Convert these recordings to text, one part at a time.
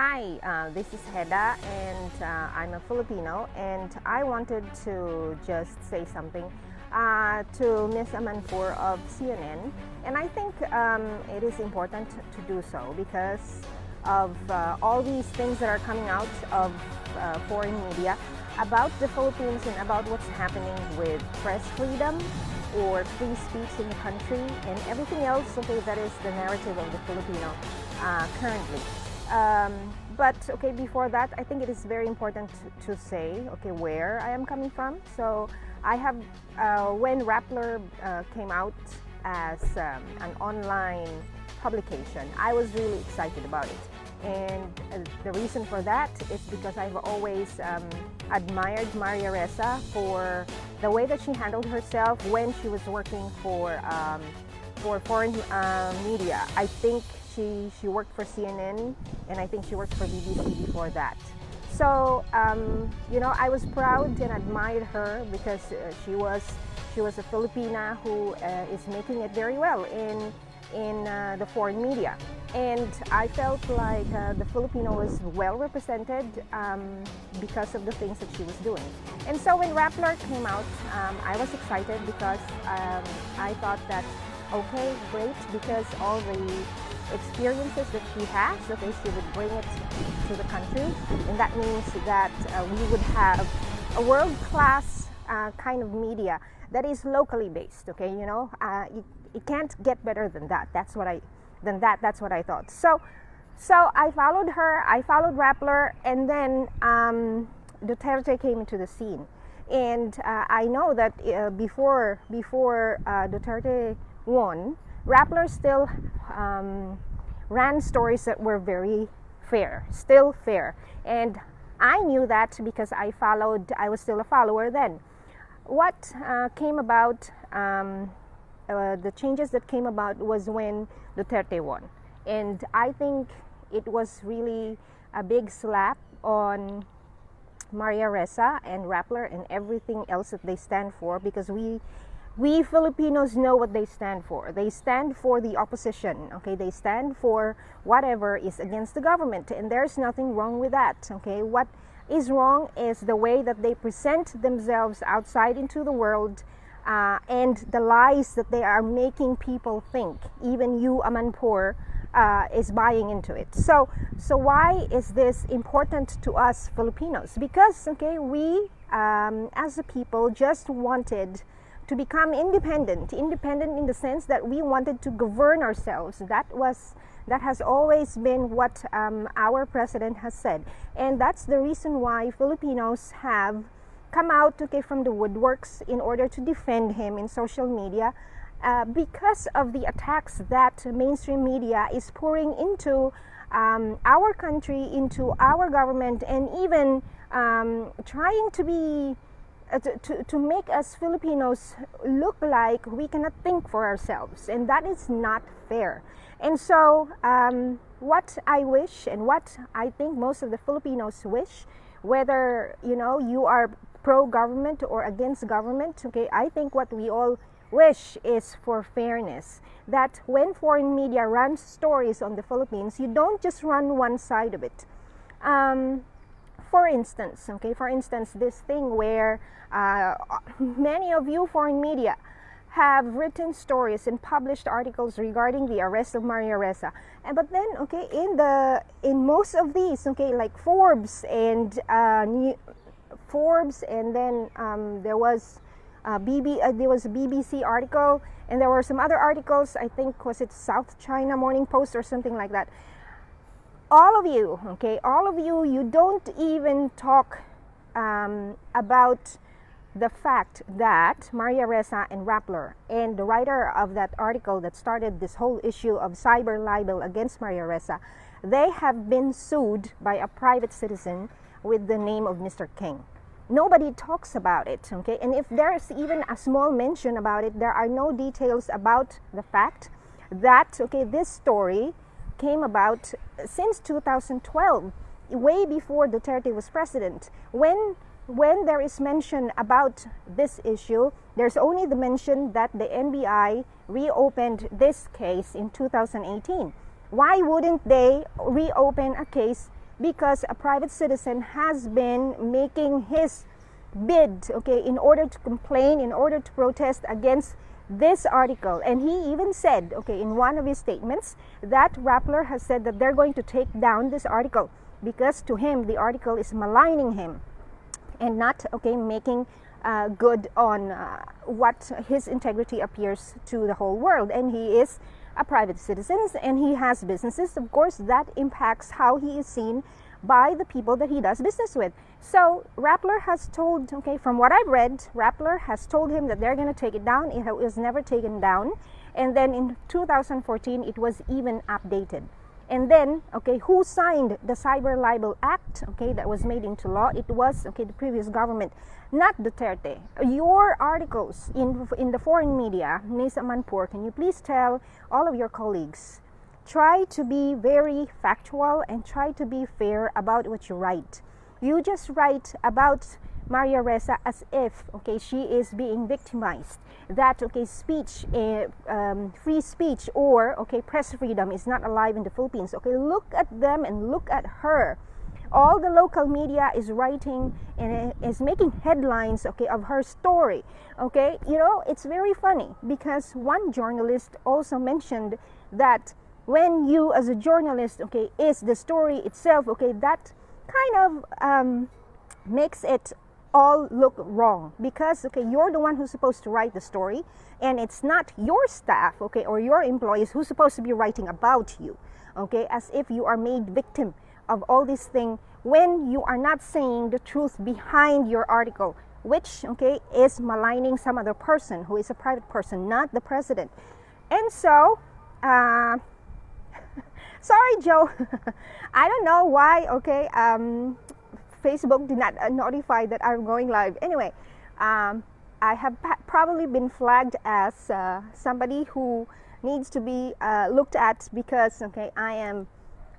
Hi, this is Heda, and I'm a Filipino, and I wanted to just say something to Ms. Amanpour of CNN, and I think it is important to do so because of all these things that are coming out of foreign media about the Philippines and about what's happening with press freedom or free speech in the country and everything else, okay, that is the narrative of the Filipino currently. But okay, before that, I think it is very important to say, okay, where I am coming from. So I have, when Rappler came out as an online publication, I was really excited about it. And the reason for that is because I've always admired Maria Ressa for the way that she handled herself when she was working for foreign media. I think she worked for CNN, and I think she worked for BBC before that. So you know, I was proud and admired her because she was a Filipina who is making it very well in the foreign media, and I felt like the Filipino was well represented because of the things that she was doing. And so when Rappler came out, I was excited because I thought that okay, great, because all the experiences that she has, okay, she would bring it to the country, and that means that we would have a world-class kind of media that is locally based. Okay, you know, it can't get better than that. That's what I thought. So I followed her, I followed Rappler, and then Duterte came into the scene. And I know that before Duterte won, Rappler still ran stories that were very fair, still fair. And I knew that because I was still a follower then. What came about, the changes that came about was when Duterte won. And I think it was really a big slap on Maria Ressa and Rappler and everything else that they stand for, because we Filipinos know what they stand for. They stand for the opposition, okay? They stand for whatever is against the government, and there's nothing wrong with that, okay? What is wrong is the way that they present themselves outside into the world and the lies that they are making people think. Even you, Amanpour, is buying into it. So why is this important to us Filipinos? Because, okay, we as a people just wanted to become independent in the sense that we wanted to govern ourselves. That has always been what our president has said, and that's the reason why Filipinos have come out, okay, from the woodworks in order to defend him in social media because of the attacks that mainstream media is pouring into our country, into our government, and even trying to be to make us Filipinos look like we cannot think for ourselves, and that is not fair. And so what I wish, and what I think most of the Filipinos wish, whether you know you are pro-government or against government, okay, I think what we all wish is for fairness, that when foreign media runs stories on the Philippines, you don't just run one side of it. For instance, this thing where many of you foreign media have written stories and published articles regarding the arrest of Maria Ressa, but then, okay, in most of these, okay, like Forbes, and then there was a BBC article, and there were some other articles. I think was it South China Morning Post or something like that. All of you, okay, you don't even talk about the fact that Maria Ressa and Rappler and the writer of that article that started this whole issue of cyber libel against Maria Ressa, they have been sued by a private citizen with the name of Mr. King. Nobody talks about it, okay? And if there's even a small mention about it, there are no details about the fact that, okay, this story came about since 2012, way before Duterte was president. When there is mention about this issue, there's only the mention that the NBI reopened this case in 2018. Why wouldn't they reopen a case because a private citizen has been making his bid, okay, in order to complain, in order to protest against this article. And he even said, okay, in one of his statements, that Rappler has said that they're going to take down this article because to him the article is maligning him and not, okay, making good on what his integrity appears to the whole world. And he is a private citizen and he has businesses. Of course, that impacts how he is seen by the people that he does business with. So Rappler has told, okay, from what I've read, Rappler has told him that they're going to take it down. It was never taken down. And then in 2014, it was even updated. And then, okay, who signed the Cyber Libel Act, okay, that was made into law? It was, okay, the previous government, not Duterte. Your articles in the foreign media, Ms. Amanpour, can you please tell all of your colleagues, try to be very factual and try to be fair about what you write. You just write about Maria Ressa as if, okay, she is being victimized. That, okay, speech, free speech or, okay, press freedom is not alive in the Philippines. Okay, look at them and look at her. All the local media is writing and is making headlines, okay, of her story. Okay, you know, it's very funny because one journalist also mentioned that when you as a journalist, okay, is the story itself, okay, that kind of makes it all look wrong because, okay, you're the one who's supposed to write the story and it's not your staff, okay, or your employees who's supposed to be writing about you, okay, as if you are made victim of all this thing when you are not saying the truth behind your article, which, okay, is maligning some other person who is a private person, not the president. And so sorry, Joe. I don't know why, okay, Facebook did not notify that I'm going live. Anyway, I have probably been flagged as somebody who needs to be looked at because, okay, I am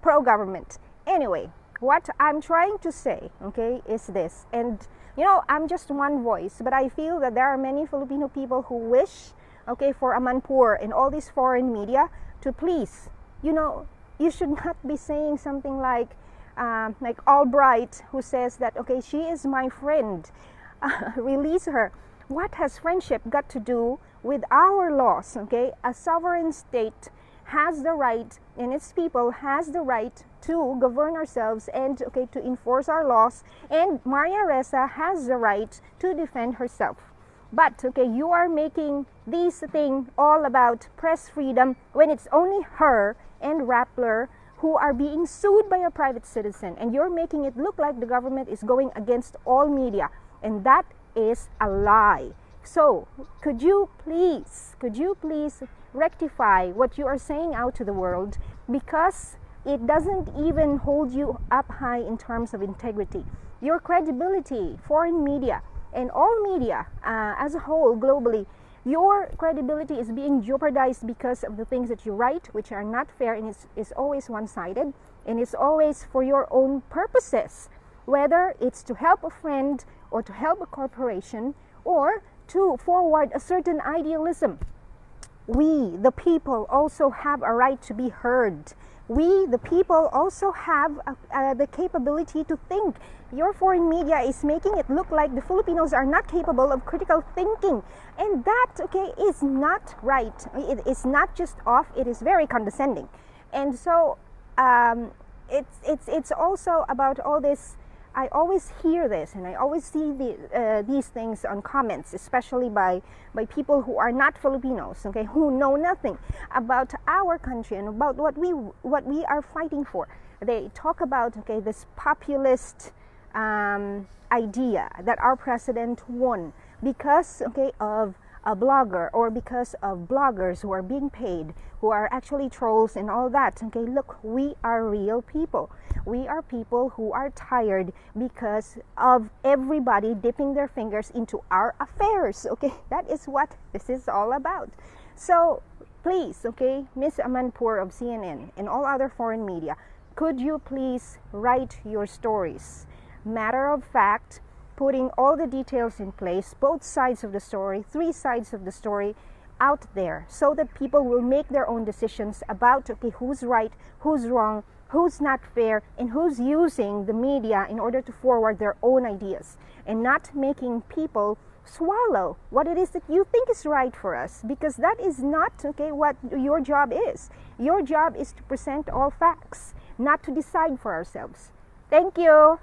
pro-government. Anyway, what I'm trying to say, okay, is this. And, you know, I'm just one voice, but I feel that there are many Filipino people who wish, okay, for Amanpour and all these foreign media to please, you know, you should not be saying something like Albright, who says that, okay, she is my friend, release her. What has friendship got to do with our laws? Okay, a sovereign state has the right, and its people has the right to govern ourselves and, okay, to enforce our laws. And Maria Ressa has the right to defend herself. But, okay, you are making this thing all about press freedom when it's only her and Rappler who are being sued by a private citizen, and you're making it look like the government is going against all media, and that is a lie. So could you please rectify what you are saying out to the world, because it doesn't even hold you up high in terms of integrity. Your credibility, foreign media and all media as a whole globally, your credibility is being jeopardized because of the things that you write, which are not fair, and it's always one-sided, and it's always for your own purposes, whether it's to help a friend or to help a corporation or to forward a certain idealism. We, the people, also have a right to be heard. We, the people, also have the capability to think. Your foreign media is making it look like the Filipinos are not capable of critical thinking. And that, okay, is not right. It is not just off, it is very condescending. And so it's also about all this. I always hear this, and I always see these things on comments, especially by people who are not Filipinos, okay, who know nothing about our country and about what we are fighting for. They talk about, okay, this populist idea that our president won because, okay, of a blogger, or because of bloggers who are being paid, who are actually trolls and all that. Okay, look, we are real people. We are people who are tired because of everybody dipping their fingers into our affairs. Okay, that is what this is all about. So please, okay, Ms. Amanpour of CNN and all other foreign media, could you please write your stories? Matter of fact, putting all the details in place, both sides of the story, 3 sides of the story out there, so that people will make their own decisions about, okay, who's right, who's wrong, who's not fair, and who's using the media in order to forward their own ideas and not making people swallow what it is that you think is right for us, because that is not, okay, what your job is. Your job is to present all facts, not to decide for ourselves. Thank you.